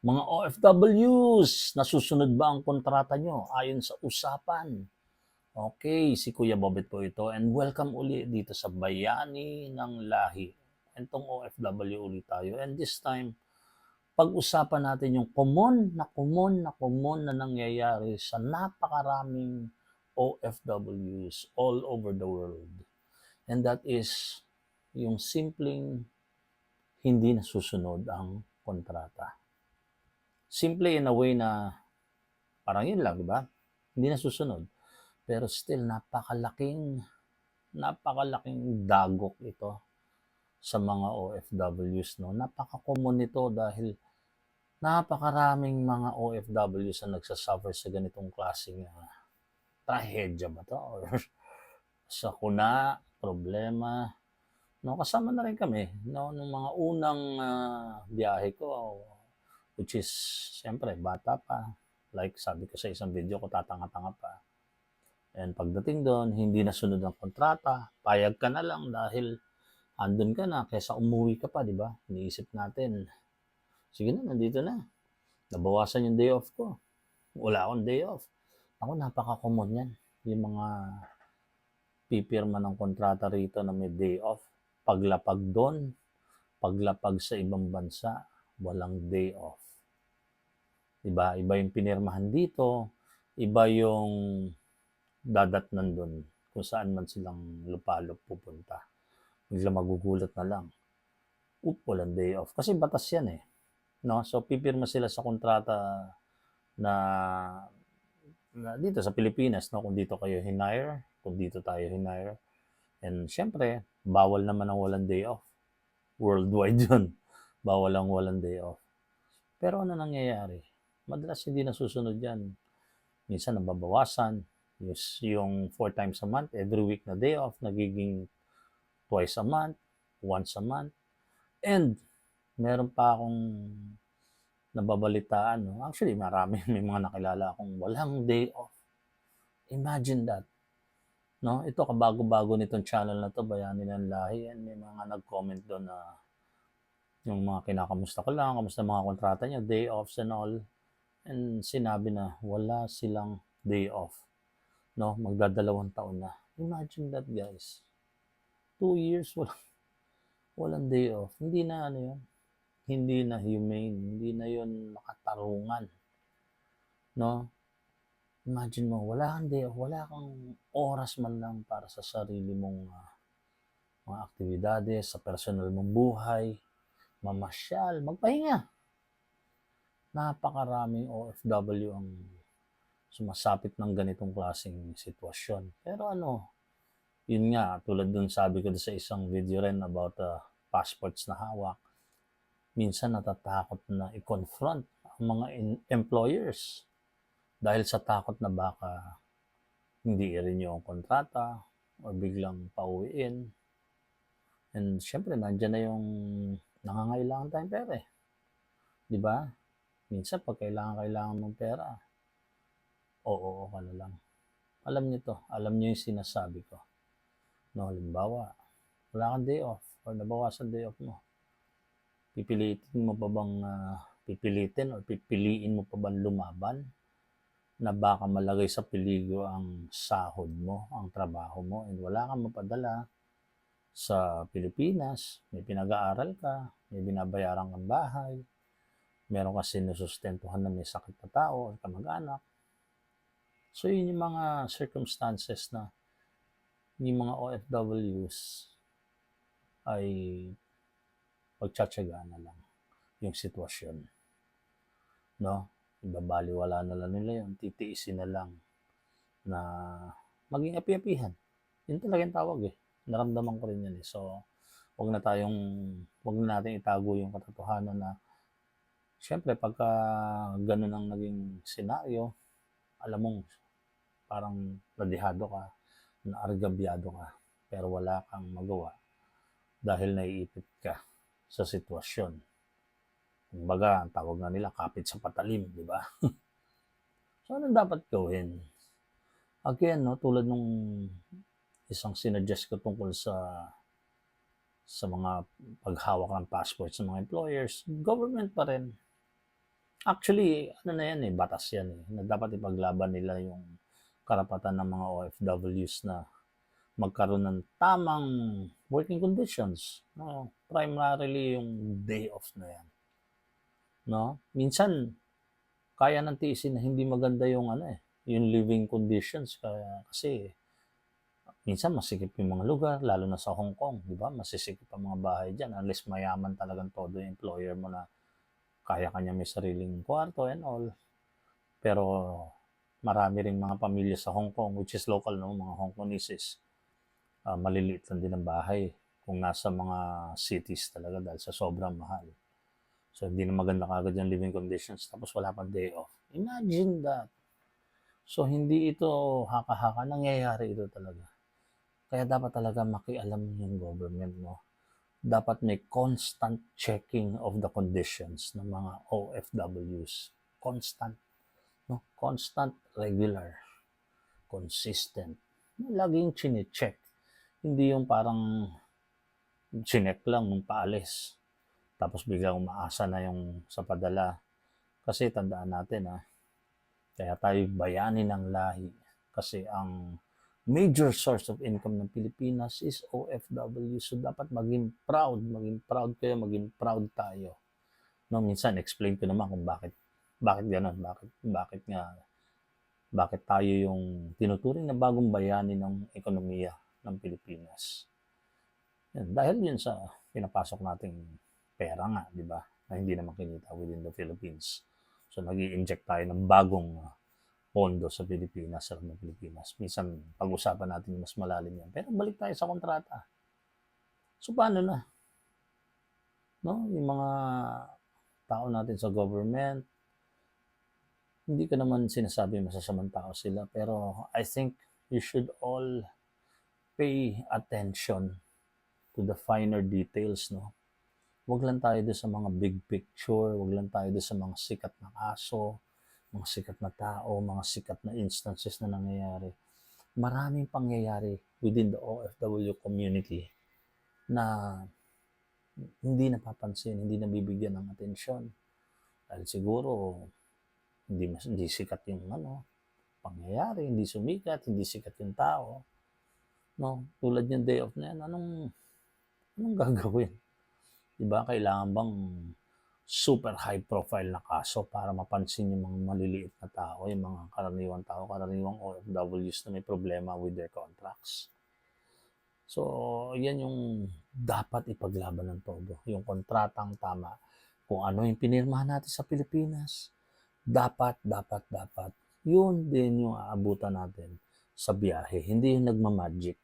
Mga OFWs, nasusunod ba ang kontrata nyo ayon sa usapan? Okay, si Kuya Bobet po ito and welcome uli dito sa Bayani ng Lahi. Entong OFW ulit tayo and this time, pag-usapan natin yung common na nangyayari sa napakaraming OFWs all over the world. And that is yung simpleng hindi nasusunod ang kontrata. Simple in a way na parang yun lang, di ba? Hindi nasusunod. Pero still, napakalaking dagok ito sa mga OFWs. No? Napaka-common nito dahil napakaraming mga OFWs na nagsasuffer sa ganitong klaseng trahedya ba to? Or sakuna, problema. No, kasama na rin kami no, nung mga unang biyahe ko, which is, siyempre, bata pa. Like sabi ko sa isang video ko, tatanga-tanga pa. And pagdating doon, hindi nasunod ang kontrata, payag ka na lang dahil andun ka na, kaysa umuwi ka pa, di ba? Iniisip natin, sige na, nandito na. Nabawasan yung day off ko. Wala akong day off. Ako, napaka-common yan. Yung mga pipirma ng kontrata rito na may day off. Paglapag doon, paglapag sa ibang bansa, walang day off. Diba? Iba yung pinirmahan dito, iba yung dadatnan doon kung saan man silang lupalop pupunta. Bigla magugulat na lang. Walang day off. Kasi batas yan eh. No? So, pipirma sila sa kontrata na, dito sa Pilipinas, no? Kung dito kayo hinire, kung dito tayo hinire. And syempre, bawal naman ang walang day off. Worldwide yun. Bawal ang walang day off. Pero ano nangyayari? Madalas hindi nasusunod yan. Minsan nababawasan. Yung 4 times a month, every week na day off, nagiging twice a month, once a month. And meron pa akong nababalitaan. No? Actually, marami. May mga nakilala akong walang day off. Imagine that. No? Ito, kabago-bago nitong channel na to, Bayani ng Lahi. And may mga nag-comment doon na yung mga kinakamusta ko lang, kamusta mga kontrata niya, day offs and all. And sinabi na wala silang day off. No? Magdadalawang taon na. Imagine that, guys. 2 years, walang day off. Hindi na ano yun. Hindi na humane. Hindi na yun makatarungan. No? Imagine mo, wala kang day off. Wala kang oras man lang para sa sarili mong mga aktibidades, sa personal mong buhay, mamasyal, magpahinga. Napakaraming OFW ang sumasapit ng ganitong klaseng sitwasyon. Pero ano, yun nga, tulad dun sabi ko sa isang video rin about passports na hawak, minsan natatakot na i-confront ang mga employers dahil sa takot na baka hindi i-renew ang kontrata o biglang pauwiin. And syempre, nandyan na yung nangangailangan tayong pera eh. Di ba? Minsan, pag kailangan mong pera, oo ka na lang. Alam niyo to. Alam niyo yung sinasabi ko. No, halimbawa, wala kang day off or nabawasan day off mo. Pipiliin mo pa bang pipiliin mo pa bang lumaban na baka malagay sa peligro ang sahod mo, ang trabaho mo, and wala kang mapadala sa Pilipinas, may pinag-aaral ka, may binabayaran kang bahay, meron ka sinusustentuhan na may sakit na tao o kamag-anak. So yun yung mga circumstances na yung mga OFWs ay pagtsatsagaan na lang yung sitwasyon. No? Ibabaliwala na lang nila yun, titiisin na lang na maging api-apihan. Yun talaga yung tawag eh. Naramdaman ko rin yan eh. So, wag na natin itago yung katotohanan na syempre pagka ganun ang naging senaryo, alam mong parang nadihado ka, naargabyado ka, pero wala kang magawa dahil naiipit ka sa sitwasyon. Kumbaga, ang tawag na nila, kapit sa patalim, di ba? So, anong dapat gawin? Again, no, tulad nung isang sinuggest ko tungkol sa mga paghawak ng passports ng mga employers, government pa rin. Actually, ano na yan eh, batas yan eh, na dapat ipaglaban nila yung karapatan ng mga OFWs na magkaroon ng tamang working conditions. No? Primarily yung day off na yan. No? Minsan, kaya ng tiisin na hindi maganda yung ano eh, yung living conditions kasi minsan masikip yung mga lugar, lalo na sa Hong Kong, di ba? Masisikip ang mga bahay dyan unless mayaman talagang todo yung employer mo na kaya kanya may sariling kwarto and all. Pero marami ring mga pamilya sa Hong Kong, which is local, no? Mga Hong Kongese, maliliit lang din ang bahay kung nasa mga cities talaga dahil sa sobrang mahal. So, hindi na maganda kagad yung living conditions tapos wala pang day off. Imagine that. So, hindi ito haka-haka. Nangyayari ito talaga. Kaya dapat talaga makialam yung government, no? Dapat may constant checking of the conditions ng mga OFWs. Constant, no? Constant, regular, consistent. Laging chine-check. Hindi yung parang chinek lang nung paalis. Tapos biglang umaasa na yung sa padala. Kasi tandaan natin kaya tayo bayani ng lahi. Kasi ang major source of income ng Pilipinas is OFW. So dapat maging proud kayo, maging proud tayo. No, minsan explain ko naman kung bakit ganoon, bakit tayo yung tinuturing na bagong bayani ng ekonomiya ng Pilipinas. Yan, dahil yun sa pinapasok nating pera nga, di ba? Na hindi naman kinita within the Philippines. So nag-i-inject tayo ng bagong pondo sa Pilipinas, sa ng Pilipinas. Minsan pag-usapan natin mas malalim yan. Pero balik tayo sa kontrata. So paano na? No? Yung mga tao natin sa government, hindi ko naman sinasabi masasamang tao sila, pero I think you should all pay attention to the finer details, no? Wag lang tayo doon sa mga big picture, wag lang tayo doon sa mga sikat na kaso, mga sikat na tao, mga sikat na instances na nangyayari. Maraming pangyayari within the OFW community na hindi napapansin, hindi nabibigyan ng atensyon. Dahil siguro hindi sikat yung pangyayari, hindi sumikat, hindi sikat yung tao. No? Tulad yung day off na yan, anong gagawin? Diba? Kailangan bang super high profile na kaso para mapansin yung mga maliliit na tao, yung mga karaniwang OFWs na may problema with their contracts? So, yan yung dapat ipaglaban ng todo. Yung kontratang tama. Kung ano yung pinirmahan natin sa Pilipinas, dapat. Yun din yung aabutan natin sa biyahe. Hindi yung nagmamagic.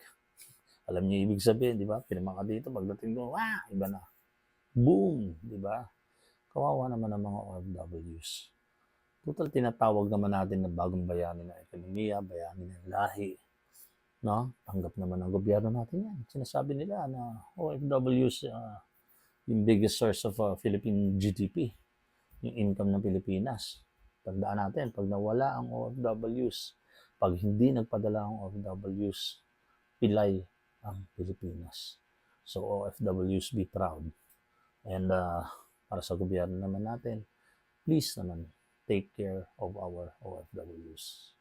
Alam niyo ibig sabihin, di ba? Pinirma ka dito, pagdating doon, iba na. Boom! Di ba? Kawawa naman ang mga OFWs. Total, tinatawag naman natin na bagong bayani ng ekonomiya, bayani ng lahi. No? Tanggap naman ng gobyerno natin yan. Sinasabi nila na OFWs, yung biggest source of Philippine GDP, yung income ng Pilipinas. Tandaan natin, pag nawala ang OFWs, pag hindi nagpadala ang OFWs, pilay ang Pilipinas. So OFWs, be proud. And para sa gobyerno naman natin, please naman, take care of our OFWs.